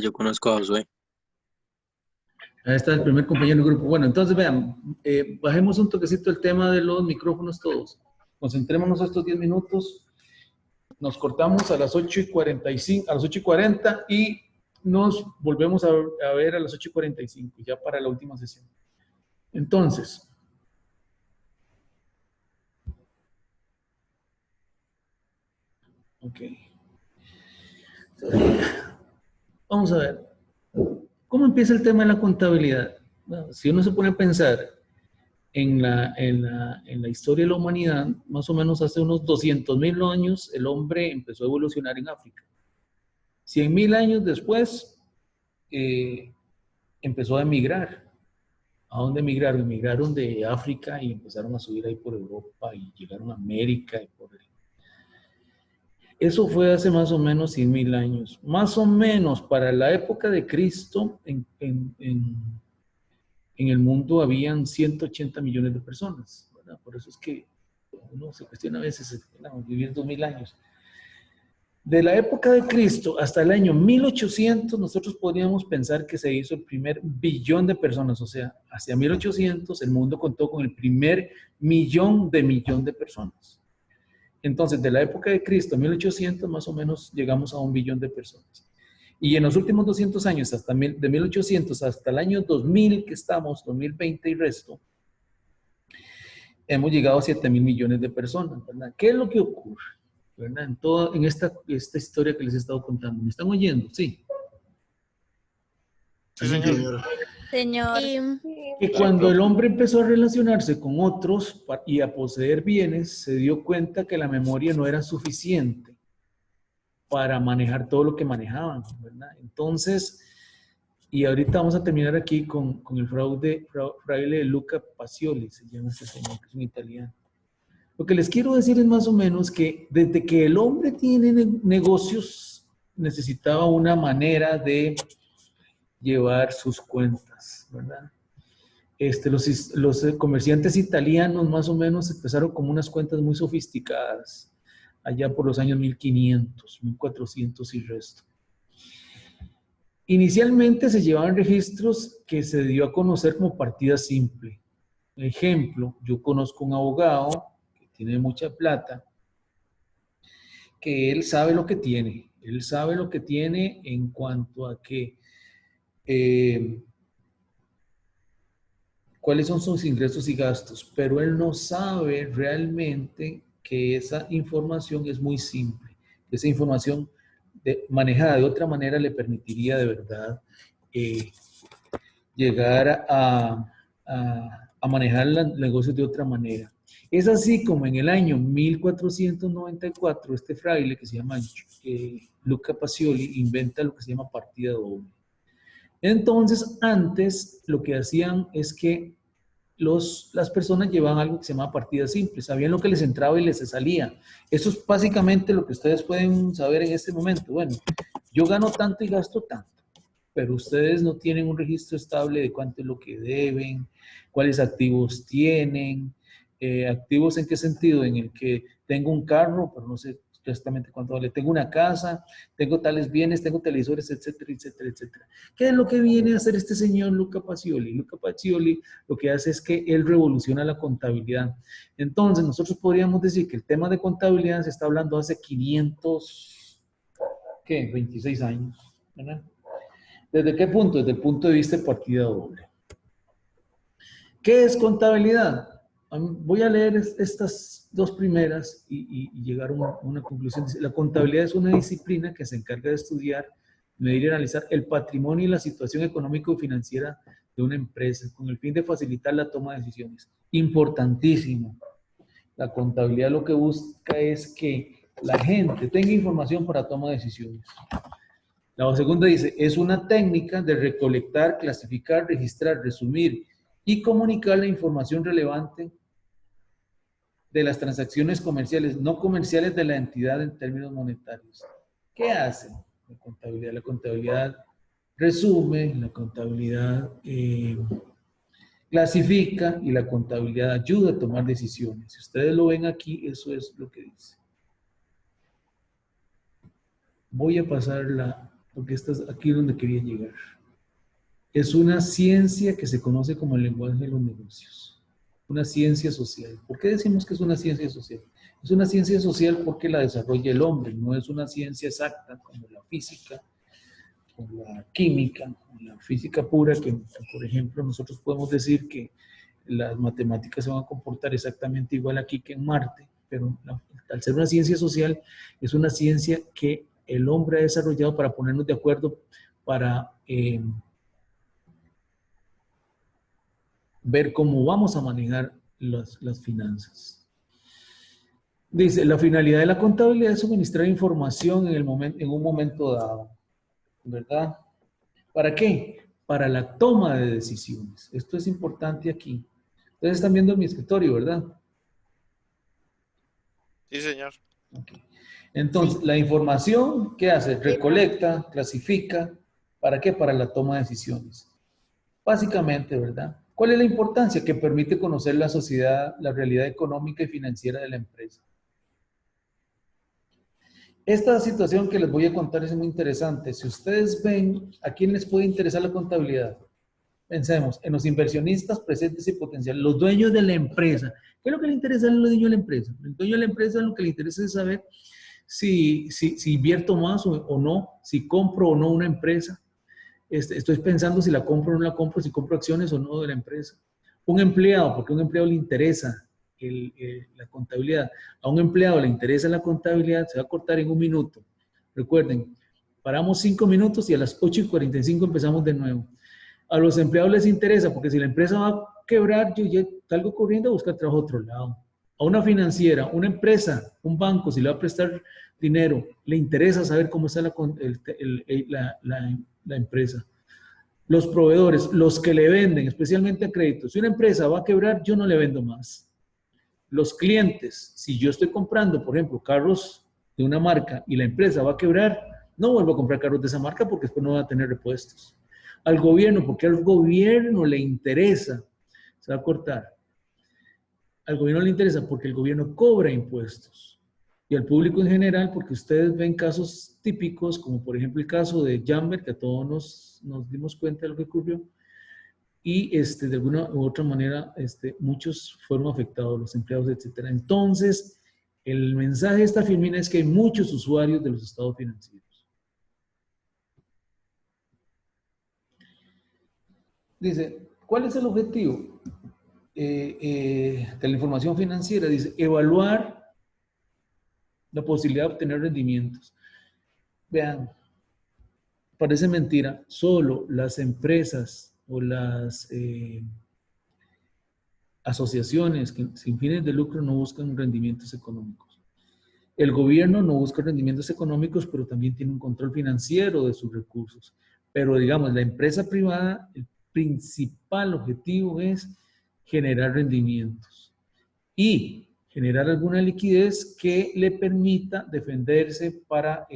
Yo conozco a Josué. Ahí está el primer compañero del grupo. Bueno, entonces vean, bajemos un toquecito el tema de los micrófonos todos. Concentrémonos estos 10 minutos. Nos cortamos a las 8:45, a las 8:40 y nos volvemos a ver a las 8:45, ya para la última sesión. Entonces, ok. Vamos a ver. ¿Cómo empieza el tema de la contabilidad? Bueno, si uno se pone a pensar en la historia de la humanidad, más o menos hace unos 200.000 años, el hombre empezó a evolucionar en África. 100.000 años después, empezó a emigrar. ¿A dónde emigraron? Emigraron de África y empezaron a subir ahí por Europa y llegaron a América. Eso fue hace más o menos 100.000 años. Más o menos para la época de Cristo, en el mundo habían 180 millones de personas, ¿verdad? Por eso es que uno se cuestiona a veces, vivir 2.000 años. De la época de Cristo hasta el año 1800, nosotros podríamos pensar que se hizo el primer billón de personas, o sea, hacia 1800 el mundo contó con el primer millón de personas. Entonces, de la época de Cristo a 1800, más o menos, llegamos a 1 billón de personas. Y en los últimos 200 años, de 1800 hasta el año 2000 que estamos, 2020 y resto, hemos llegado a 7.000 millones de personas, ¿verdad? ¿Qué es lo que ocurre? ¿Verdad? En esta historia que les he estado contando. ¿Me están oyendo? Sí. Sí, señor. Señor. Que cuando el hombre empezó a relacionarse con otros y a poseer bienes, se dio cuenta que la memoria no era suficiente para manejar todo lo que manejaban, ¿verdad? Entonces, y ahorita vamos a terminar aquí con el fraile Luca Pacioli, se llama este señor, que es un italiano. Lo que les quiero decir es más o menos que desde que el hombre tiene negocios, necesitaba una manera de llevar sus cuentas, ¿verdad? Los comerciantes italianos más o menos empezaron como unas cuentas muy sofisticadas, allá por los años 1500, 1400 y resto. Inicialmente se llevaban registros que se dio a conocer como partida simple. Ejemplo, yo conozco un abogado que tiene mucha plata, que él sabe lo que tiene. Él sabe lo que tiene en cuanto a que cuáles son sus ingresos y gastos, pero él no sabe realmente que esa información es muy simple. Esa información manejada de otra manera le permitiría de verdad llegar a manejar los negocios de otra manera. Es así como en el año 1494 este fraile que se llama Luca Pacioli inventa lo que se llama partida doble. Entonces, antes lo que hacían es que las personas llevaban algo que se llama partida simple, sabían lo que les entraba y les salía. Eso es básicamente lo que ustedes pueden saber en este momento. Bueno, yo gano tanto y gasto tanto, pero ustedes no tienen un registro estable de cuánto es lo que deben, cuáles activos tienen, activos en qué sentido, en el que tengo un carro, pero no sé exactamente cuánto vale, tengo una casa, tengo tales bienes, tengo televisores, etcétera, etcétera, etcétera. ¿Qué es lo que viene a hacer este señor Luca Pacioli? Luca Pacioli lo que hace es que él revoluciona la contabilidad. Entonces, nosotros podríamos decir que el tema de contabilidad se está hablando hace 26 años, ¿verdad? ¿Desde qué punto? Desde el punto de vista de partida doble. ¿Qué es contabilidad? Voy a leer estas dos primeras y llegar a una conclusión. La contabilidad es una disciplina que se encarga de estudiar, medir y analizar el patrimonio y la situación económico y financiera de una empresa con el fin de facilitar la toma de decisiones. Importantísimo. La contabilidad lo que busca es que la gente tenga información para toma de decisiones. La segunda dice, es una técnica de recolectar, clasificar, registrar, resumir y comunicar la información relevante de las transacciones comerciales, no comerciales de la entidad en términos monetarios. ¿Qué hace la contabilidad? La contabilidad resume, la contabilidad clasifica y la contabilidad ayuda a tomar decisiones. Si ustedes lo ven aquí, eso es lo que dice. Voy a pasar la porque esto es aquí donde quería llegar. Es una ciencia que se conoce como el lenguaje de los negocios. Una ciencia social. ¿Por qué decimos que es una ciencia social? Es una ciencia social porque la desarrolla el hombre, no es una ciencia exacta como la física o la química, o la física pura, que por ejemplo nosotros podemos decir que las matemáticas se van a comportar exactamente igual aquí que en Marte, pero al ser una ciencia social, es una ciencia que el hombre ha desarrollado para ponernos de acuerdo, para ver cómo vamos a manejar las finanzas. Dice, la finalidad de la contabilidad es suministrar información en un momento dado, ¿verdad? ¿Para qué? Para la toma de decisiones. Esto es importante aquí. Ustedes están viendo mi escritorio, ¿verdad? Sí, señor. Okay. Entonces, la información, ¿qué hace? Recolecta, clasifica. ¿Para qué? Para la toma de decisiones. Básicamente, ¿verdad? ¿Cuál es la importancia? Que permite conocer la sociedad, la realidad económica y financiera de la empresa. Esta situación que les voy a contar es muy interesante. Si ustedes ven, ¿a quién les puede interesar la contabilidad? Pensemos en los inversionistas presentes y potenciales, los dueños de la empresa. ¿Qué es lo que le interesa a los dueños de la empresa? El dueño de la empresa lo que le interesa es saber si invierto más o no, si compro o no una empresa. Estoy pensando si la compro o no la compro, si compro acciones o no de la empresa. Un empleado, porque a un empleado le interesa la contabilidad. A un empleado le interesa la contabilidad, se va a cortar en un minuto. Recuerden, paramos 5 minutos y a las 8:45 empezamos de nuevo. A los empleados les interesa, porque si la empresa va a quebrar, yo ya salgo corriendo a buscar trabajo a otro lado. A una financiera, una empresa, un banco, si le va a prestar dinero, le interesa saber cómo está la empresa. Los proveedores, los que le venden, especialmente a crédito. Si una empresa va a quebrar, yo no le vendo más. Los clientes, si yo estoy comprando, por ejemplo, carros de una marca y la empresa va a quebrar, no vuelvo a comprar carros de esa marca porque después no va a tener repuestos. Al gobierno, porque al gobierno le interesa, se va a cortar. Al gobierno le interesa porque el gobierno cobra impuestos. Y al público en general, porque ustedes ven casos típicos, como por ejemplo el caso de Jamber, que a todos nos dimos cuenta de lo que ocurrió, y de alguna u otra manera muchos fueron afectados, los empleados, etc. Entonces, el mensaje de esta filmina es que hay muchos usuarios de los estados financieros. Dice, ¿cuál es el objetivo de la información financiera? Dice, evaluar la posibilidad de obtener rendimientos. Vean, parece mentira, solo las empresas o las asociaciones que sin fines de lucro no buscan rendimientos económicos. El gobierno no busca rendimientos económicos, pero también tiene un control financiero de sus recursos. Pero digamos, la empresa privada, el principal objetivo es generar rendimientos y generar alguna liquidez que le permita defenderse para